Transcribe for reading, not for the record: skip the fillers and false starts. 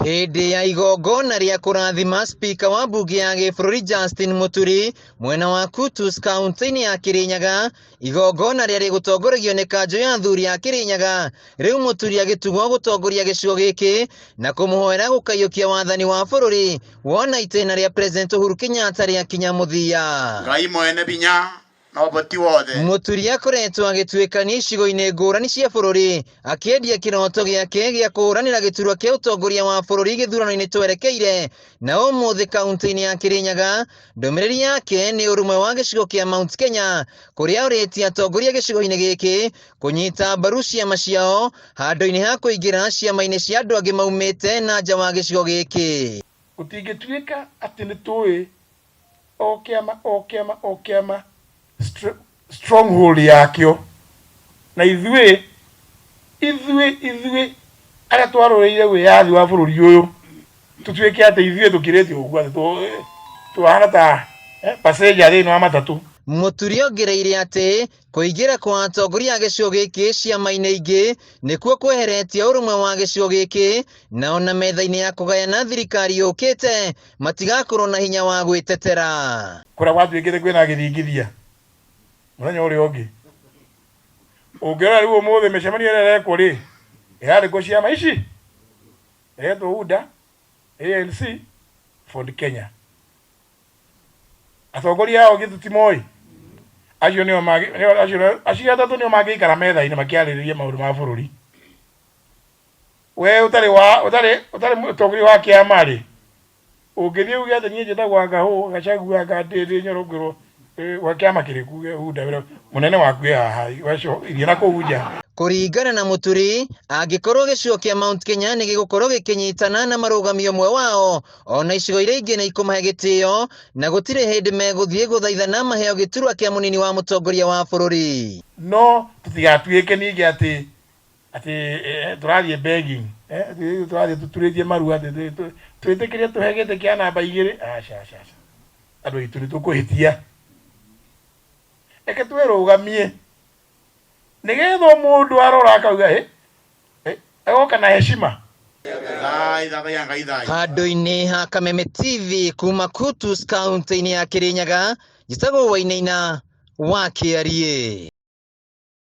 Hĩndĩ ya igongona rĩa kũrathima spika wa mbunge ya gĩbũrũri Justin Mũturi mwena wa Kutus kaunti-inĩ ya Kĩrĩnyaga, igongona rĩarĩ gũtongoragio nĩ kanjũ ya athuri a Kĩrĩnyaga. Rĩu Mũturi agĩtugwo gũtongoria gĩcigo gĩkĩ na kũmũhoera gũkaiũkia wathani wa bũrũri wona itĩna rĩa President Uhuru Kenyatta rĩakinya mũthia. Ngai mwene binya na ũboti wothe. Mũturi akoretwo agĩtuĩkania icigo-inĩ ngũrani cia bũrũri akĩendia kĩroto gĩake gĩa kũhũranĩra gĩturwa kĩa ũtongoria wa bũrũri gĩthurano-inĩ twerekeire, na ũmũthĩ kaunti-inĩ ya Kĩrĩnyaga ndũmĩrĩri yake nĩ ũrũmwe wa gĩcigo kĩa Mount Kenya, kũrĩa ũrĩtie atongoria gĩcigo-inĩ gĩkĩ kũnyita mbaru ciama ciao handũ-inĩ ha kũingĩra ciama-inĩ cia andũ angĩ maumĩte na nja wa gĩcigo gĩkĩ. Gũtingĩtuĩka atĩ nĩ tũĩ o kĩama stronghold yakĩo, na ithuĩ arĩa twarũĩrĩire wĩyathi wa bũrũri ũyũ tũtuĩke atĩ ithuĩ tũkĩrĩtio ũguo atĩ tuhana ta passenger thĩinĩ wa matatũ. Mũturi ongereire atĩ kũingĩra kwa atongoria a gĩcigo gĩkĩ ciama-inĩ ingĩ nĩkuo kweheretie ũrũmwe wa gĩcigo gĩkĩ, na ona metha-inĩ ya kũgayana thirikari yũkĩte matigakorwo na hinya wa gwĩtetera. Kũrĩa gwatuĩkĩte kwĩna gĩthingithia mũthenya ũrĩa ũngĩ, ũngĩrora rĩu ũmũthĩ mĩcemanio ĩrĩa ĩrekwo rĩ ĩrandĩkwo ciama ici ĩretwo UDA, ANC, Ford Kenya. Atongoria ao gĩtutimoĩ acio atatũ nĩo mangĩikara metha-inĩ makĩarĩrĩria maũndũ ma bũrũri. We ũtarĩ mũtongoria wa kĩama rĩ, ũngĩthiĩ uge atĩ niĩ njĩtagwo Ngahũ Gachagua Ndĩndĩ Nyũrũngũrũ wa kĩama kĩrĩku UDA, mũnene waku haha irie na kũu nja. Kũringana na Mũturi, angĩkorwo gĩcigo kĩa Mount Kenya nĩ gĩgũkorwo gĩkĩnyitana na marũgamio mwe wao, ona icigo iria ingĩ nĩ ikũmahe gĩtĩo na gũtirĩ hĩndĩ megũthiĩ gũthaithana maheo gĩturwa kĩa mũnini wa mũtongoria wa bũrũri. No tũtigatuĩke ningĩ atĩ tũrathiĩ begging, tũrathiĩ tũturĩtie marua twĩtĩkĩrie tũhe gĩtĩ kĩa namba 2. Andũ aitũ nĩ tũkũhĩtia, reke twĩrũgamie nĩgetha mũndũ arora akauga agoka na heshima. Handũ-inĩ ha Kameme TV kuma Kutus kaunti-inĩ ya Kĩrĩnyaga, njĩtagwo Wainaina wa Kĩarie.